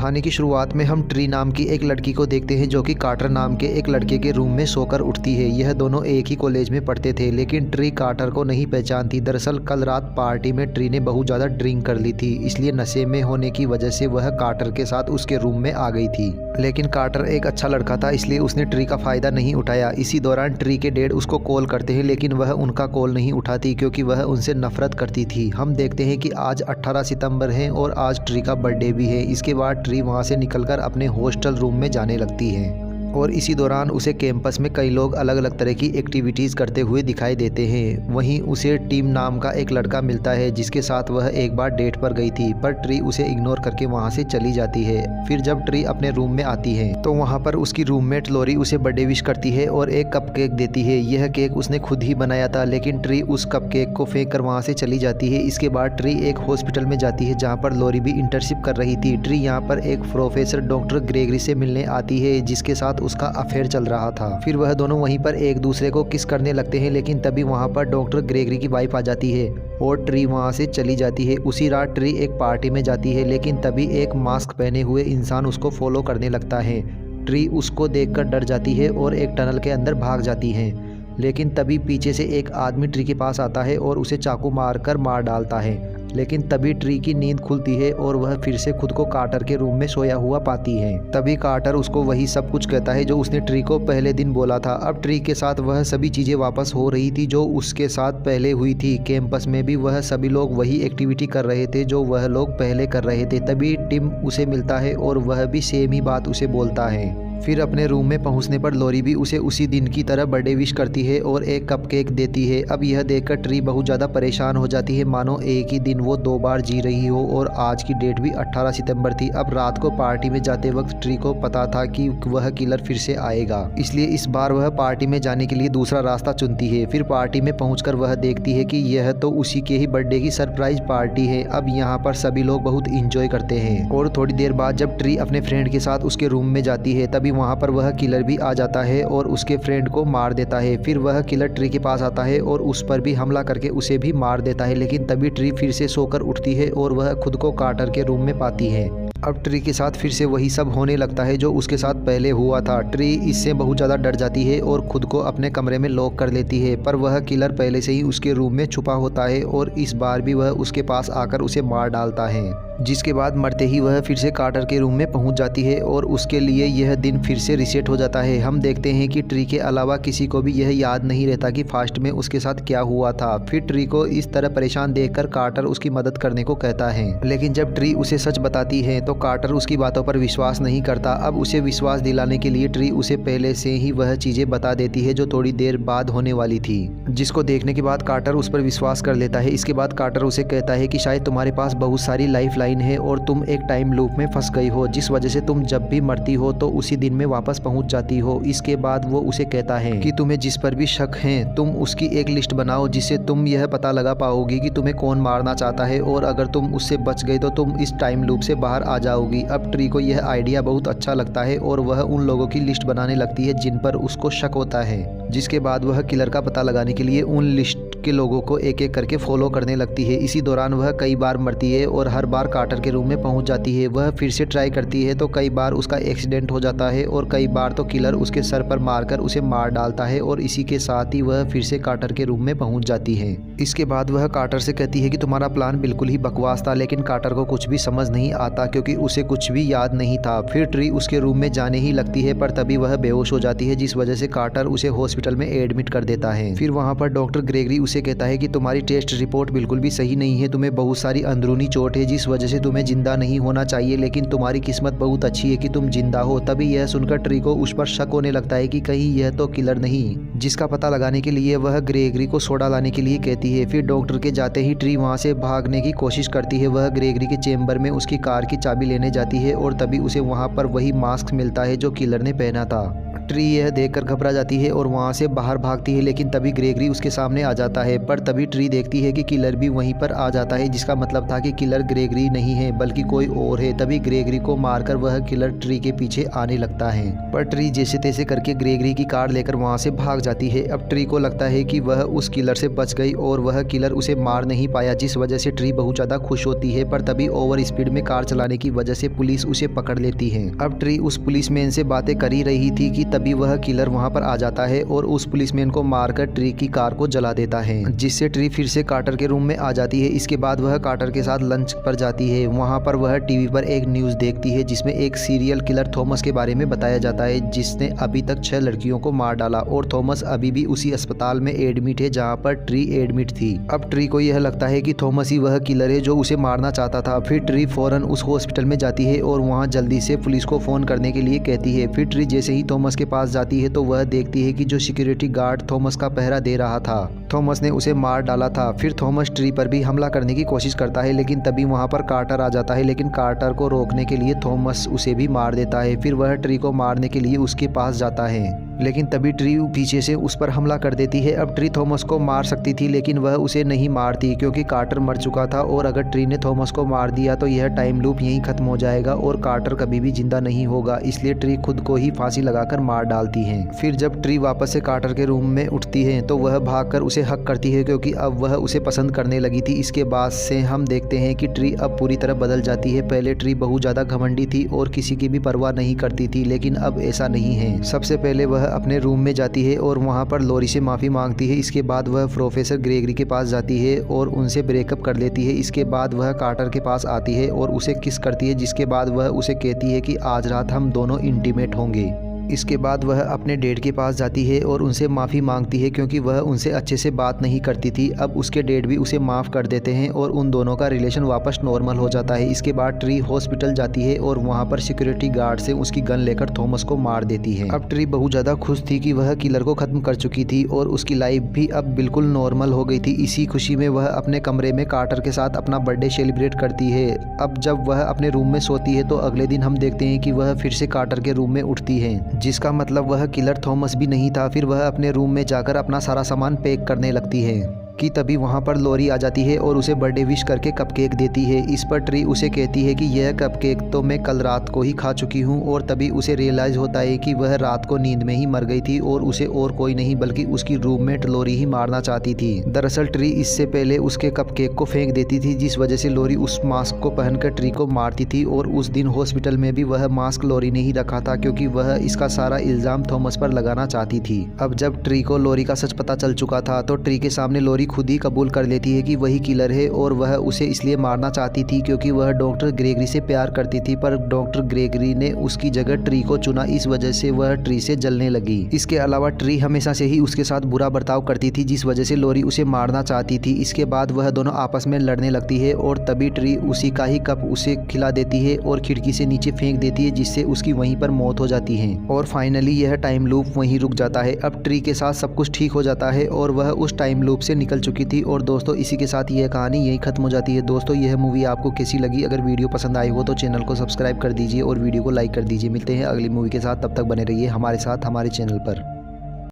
कहानी की शुरुआत में हम ट्री नाम की एक लड़की को देखते हैं जो कि कार्टर नाम के एक लड़के के रूम में सोकर उठती है। यह दोनों एक ही कॉलेज में पढ़ते थे, लेकिन ट्री कार्टर को नहीं पहचानती। दरअसल कल रात पार्टी में ट्री ने बहुत ज़्यादा ड्रिंक कर ली थी, इसलिए नशे में होने की वजह से वह कार्टर के साथ उसके रूम में आ गई थी। लेकिन कार्टर एक अच्छा लड़का था, इसलिए उसने ट्री का फ़ायदा नहीं उठाया। इसी दौरान ट्री के डैड उसको कॉल करते हैं, लेकिन वह उनका कॉल नहीं उठाती क्योंकि वह उनसे नफरत करती थी। हम देखते हैं कि आज 18 सितंबर है और आज ट्री का बर्थडे भी है। इसके बाद ट्री वहां से निकलकर अपने हॉस्टल रूम में जाने लगती है और इसी दौरान उसे कैंपस में कई लोग अलग अलग तरह की एक्टिविटीज़ करते हुए दिखाई देते हैं। वहीं उसे टीम नाम का एक लड़का मिलता है जिसके साथ वह एक बार डेट पर गई थी, पर ट्री उसे इग्नोर करके वहां से चली जाती है। फिर जब ट्री अपने रूम में आती है तो वहां पर उसकी रूममेट लोरी उसे बर्थडे विश करती है और एक कप केक देती है। यह केक उसने खुद ही बनाया था, लेकिन ट्री उस कप केक को फेंक कर वहाँ से चली जाती है। इसके बाद ट्री एक हॉस्पिटल में जाती है जहाँ पर लोरी भी इंटर्नशिप कर रही थी। ट्री यहाँ पर एक प्रोफेसर डॉक्टर ग्रेगरी से मिलने आती है जिसके साथ उसका अफेयर चल रहा था। फिर वह दोनों वहीं पर एक दूसरे को किस करने लगते हैं, लेकिन तभी वहां पर डॉक्टर ग्रेगरी की वाइफ आ जाती है और ट्री वहां से चली जाती है। उसी रात ट्री एक पार्टी में जाती है, लेकिन तभी एक मास्क पहने हुए इंसान उसको फॉलो करने लगता है। ट्री उसको देखकर डर जाती है और एक टनल के अंदर भाग जाती है, लेकिन तभी पीछे से एक आदमी ट्री के पास आता है और उसे चाकू मारकर मार डालता है। लेकिन तभी ट्री की नींद खुलती है और वह फिर से खुद को कार्टर के रूम में सोया हुआ पाती है। तभी कार्टर उसको वही सब कुछ कहता है जो उसने ट्री को पहले दिन बोला था। अब ट्री के साथ वह सभी चीज़ें वापस हो रही थी जो उसके साथ पहले हुई थी। कैंपस में भी वह सभी लोग वही एक्टिविटी कर रहे थे जो वह लोग पहले कर रहे थे। तभी टिम उसे मिलता है और वह भी सेम ही बात उसे बोलता है। फिर अपने रूम में पहुंचने पर लोरी भी उसे उसी दिन की तरह बर्थडे विश करती है और एक कप केक देती है। अब यह देखकर ट्री बहुत ज़्यादा परेशान हो जाती है, मानो एक ही दिन वो 2 बार जी रही हो और आज की डेट भी 18 सितंबर थी। अब रात को पार्टी में जाते वक्त ट्री को पता था कि वह किलर फिर से आएगा, इसलिए इस बार वह पार्टी में जाने के लिए दूसरा रास्ता चुनती है। फिर पार्टी में पहुँच वह देखती है कि यह तो उसी के ही बर्थडे की सरप्राइज पार्टी है। अब यहाँ पर सभी लोग बहुत इंजॉय करते हैं और थोड़ी देर बाद जब ट्री अपने फ्रेंड के साथ उसके रूम में जाती है तभी वहाँ पर वह किलर भी आ जाता है और उसके फ्रेंड को मार देता है। फिर वह किलर ट्री के पास आता है और उस पर भी हमला करके उसे भी मार देता है, लेकिन तभी ट्री फिर से सोकर उठती है और वह खुद को कार्टर के रूम में पाती है। अब ट्री के साथ फिर से वही सब होने लगता है जो उसके साथ पहले हुआ था। ट्री इससे बहुत ज़्यादा डर जाती है और खुद को अपने कमरे में लॉक कर लेती है, पर वह किलर पहले से ही उसके रूम में छुपा होता है और इस बार भी वह उसके पास आकर उसे मार डालता है, जिसके बाद मरते ही वह फिर से कार्टर के रूम में पहुंच जाती है और उसके लिए यह दिन फिर से रीसेट हो जाता है। हम देखते हैं कि ट्री के अलावा किसी को भी यह याद नहीं रहता कि फास्ट में उसके साथ क्या हुआ था। फिर ट्री को इस तरह परेशान देखकर कार्टर उसकी मदद करने को कहता है, लेकिन जब ट्री उसे सच बताती है तो कार्टर उसकी बातों पर विश्वास नहीं करता। अब उसे विश्वास दिलाने के लिए ट्री उसे पहले से ही वह चीज़ें बता देती है जो थोड़ी देर बाद होने वाली थी, जिसको देखने के बाद कार्टर उस पर विश्वास कर लेता है। इसके बाद कार्टर उसे कहता है कि शायद तुम्हारे पास बहुत सारी लाइफ लाइन है और तुम एक टाइम लूप में फंस गई हो, जिस वजह से तुम जब भी मरती हो तो उसी दिन में वापस पहुंच जाती हो। इसके बाद वो उसे कहता है कि तुम्हें जिस पर भी शक है तुम उसकी एक लिस्ट बनाओ, जिससे तुम यह पता लगा पाओगी कि तुम्हें कौन मारना चाहता है, और अगर तुम उससे बच गई तो तुम इस टाइम लूप से बाहर आ जाओगी। अब ट्री को यह आइडिया बहुत अच्छा लगता है और वह उन लोगों की लिस्ट बनाने लगती है जिन पर उसको शक होता है, जिसके बाद वह किलर का पता लगाने के लिए उन लिस्ट के लोगों को एक एक करके फॉलो करने लगती है। इसी दौरान वह कई बार मरती है और हर बार कार्टर के रूम में पहुंच जाती है। वह फिर से ट्राई करती है तो कई बार उसका एक्सीडेंट हो जाता है और कई बार तो किलर उसके सर पर मारकर उसे मार डालता है और इसी के साथ ही वह फिर से कार्टर के रूम में पहुंच जाती है। इसके बाद वह कार्टर से कहती है कि तुम्हारा प्लान बिल्कुल ही बकवास था, लेकिन कार्टर को कुछ भी समझ नहीं आता क्योंकि उसे कुछ भी याद नहीं था। फिर ट्री उसके रूम में जाने ही लगती है, पर तभी वह बेहोश हो जाती है, जिस वजह से कार्टर उसे हॉस्पिटल में एडमिट कर देता है। फिर वहाँ पर डॉक्टर ग्रेगरी उसे कहता है कि तुम्हारी टेस्ट रिपोर्ट बिल्कुल भी सही नहीं है, तुम्हें बहुत सारी अंदरूनी चोट है जिस वजह से तुम्हें जिंदा नहीं होना चाहिए, लेकिन तुम्हारी किस्मत बहुत अच्छी है कि तुम जिंदा हो। तभी यह सुनकर ट्री को उस पर शक होने लगता है कि कहीं यह तो किलर नहीं, जिसका पता लगाने के लिए वह ग्रेगरी को सोडा लाने के लिए कहती है। फिर डॉक्टर के जाते ही ट्री वहाँ से भागने की कोशिश करती है। वह ग्रेगरी के चेम्बर में उसकी कार की चाबी लेने जाती है और तभी उसे वहाँ पर वही मास्क मिलता है जो किलर ने पहना था। अब ट्री यह देखकर घबरा जाती है और वहाँ से बाहर भागती है, लेकिन तभी ग्रेगरी उसके सामने आ जाता है। पर तभी ट्री देखती है कि किलर भी वहीं पर आ जाता है, जिसका मतलब था कि किलर ग्रेगरी नहीं है बल्कि कोई और है। तभी ग्रेगरी को मारकर वह किलर ट्री के पीछे आने लगता है, पर ट्री जैसे तैसे करके ग्रेगरी की कार लेकर वहाँ से भाग जाती है। अब ट्री को लगता है कि वह उस किलर से बच गई और वह किलर उसे मार नहीं पाया, जिस वजह से ट्री बहुत ज़्यादा खुश होती है। पर तभी ओवर स्पीड में कार चलाने की वजह से पुलिस उसे पकड़ लेती है। अब ट्री उस पुलिसमैन से बातें कर ही रही थी कि तभी वह किलर वहाँ पर आ जाता है और उस पुलिसमैन को मारकर ट्री की कार को जला देता है, जिससे ट्री फिर से कार्टर के रूम में आ जाती है। इसके बाद वह कार्टर के साथ लंच पर जाती है। वहाँ पर वह टीवी पर एक न्यूज़ देखती है जिसमें एक सीरियल किलर थॉमस के बारे में बताया जाता है, जिसने अभी तक 6 लड़कियों को मार डाला और थॉमस अभी भी उसी अस्पताल में एडमिट है जहाँ पर ट्री एडमिट थी। अब ट्री को यह लगता है कि थॉमस ही वह किलर है जो उसे मारना चाहता था। फिर ट्री फौरन उस हॉस्पिटल में जाती है और वहाँ जल्दी से पुलिस को फ़ोन करने के लिए कहती है। फिर ट्री जैसे ही थॉमस के पास जाती है तो वह देखती है कि जो सिक्योरिटी गार्ड थॉमस का पहरा दे रहा था, थॉमस ने उसे मार डाला था। फिर थॉमस ट्री पर भी हमला करने की कोशिश करता है, लेकिन तभी वहाँ पर कार्टर आ जाता है, लेकिन कार्टर को रोकने के लिए थॉमस उसे भी मार देता है। फिर वह ट्री को मारने के लिए उसके पास जाता है, लेकिन तभी ट्री पीछे से उस पर हमला कर देती है। अब ट्री थॉमस को मार सकती थी, लेकिन वह उसे नहीं मारती क्योंकि कार्टर मर चुका था और अगर ट्री ने थॉमस को मार दिया तो यह टाइम लूप यहीं खत्म हो जाएगा और कार्टर कभी भी जिंदा नहीं होगा। इसलिए ट्री खुद को ही फांसी लगाकर मार डालती है। फिर जब ट्री वापस से कार्टर के रूम में उठती है तो वह भागकर उसे हक करती है क्योंकि अब वह उसे पसंद करने लगी थी। इसके बाद से हम देखते हैं कि ट्री अब पूरी तरह बदल जाती है। पहले ट्री बहुत ज़्यादा घमंडी थी और किसी की भी परवाह नहीं करती थी, लेकिन अब ऐसा नहीं है। सबसे पहले वह अपने रूम में जाती है और वहाँ पर लॉरी से माफ़ी मांगती है। इसके बाद वह प्रोफेसर ग्रेगरी के पास जाती है और उनसे ब्रेकअप कर लेती है। इसके बाद वह कार्टर के पास आती है और उसे किस करती है, जिसके बाद वह उसे कहती है कि आज रात हम दोनों इंटीमेट होंगे। इसके बाद वह अपने डैड के पास जाती है और उनसे माफ़ी मांगती है क्योंकि वह उनसे अच्छे से बात नहीं करती थी। अब उसके डैड भी उसे माफ़ कर देते हैं और उन दोनों का रिलेशन वापस नॉर्मल हो जाता है। इसके बाद ट्री हॉस्पिटल जाती है और वहाँ पर सिक्योरिटी गार्ड से उसकी गन लेकर थॉमस को मार देती है। अब ट्री बहुत ज़्यादा खुश थी कि वह किलर को ख़त्म कर चुकी थी और उसकी लाइफ भी अब बिल्कुल नॉर्मल हो गई थी। इसी खुशी में वह अपने कमरे में कार्टर के साथ अपना बर्थडे सेलिब्रेट करती है। अब जब वह अपने रूम में सोती है तो अगले दिन हम देखते हैं कि वह फिर से कार्टर के रूम में उठती है, जिसका मतलब वह किलर थॉमस भी नहीं था। फिर वह अपने रूम में जाकर अपना सारा सामान पैक करने लगती है कि तभी वहाँ पर लॉरी आ जाती है और उसे बर्थडे विश करके कपकेक देती है। इस पर ट्री उसे कहती है कि यह कपकेक तो मैं कल रात को ही खा चुकी हूँ और तभी उसे रियलाइज़ होता है कि वह रात को नींद में ही मर गई थी और उसे और कोई नहीं बल्कि उसकी रूममेट लॉरी ही मारना चाहती थी। दरअसल ट्री इससे पहले उसके कपकेक को फेंक देती थी, जिस वजह से लॉरी उस मास्क को पहनकर ट्री को मारती थी और उस दिन हॉस्पिटल में भी वह मास्क लॉरी ने ही रखा था क्योंकि वह इसका सारा इल्ज़ाम थॉमस पर लगाना चाहती थी। अब जब ट्री को लॉरी का सच पता चल चुका था तो ट्री के सामने लॉरी खुद ही कबूल कर लेती है कि वही किलर है और वह उसे इसलिए मारना चाहती थी क्योंकि वह डॉक्टर ग्रेगरी से प्यार करती थी, पर डॉक्टर ग्रेगरी ने उसकी जगह ट्री को चुना। इस वजह से वह ट्री से जलने लगी। इसके अलावा ट्री हमेशा से ही उसके साथ बुरा बर्ताव करती थी, जिस वजह से लॉरी उसे मारना चाहती थी। इसके बाद वह दोनों आपस में लड़ने लगती है और तभी ट्री उसी का ही कप उसे खिला देती है और खिड़की से नीचे फेंक देती है, जिससे उसकी वहीं पर मौत हो जाती है और फाइनली यह टाइम लूप वहीं रुक जाता है। अब ट्री के साथ सब कुछ ठीक हो जाता है और वह उस टाइम लूप से निकल चुकी थी। और दोस्तों इसी के साथ यह कहानी यहीं खत्म हो जाती है। दोस्तों यह मूवी आपको कैसी लगी? अगर वीडियो पसंद आई हो तो चैनल को सब्सक्राइब कर दीजिए और वीडियो को लाइक कर दीजिए। मिलते हैं अगली मूवी के साथ, तब तक बने रहिए हमारे साथ हमारे चैनल पर।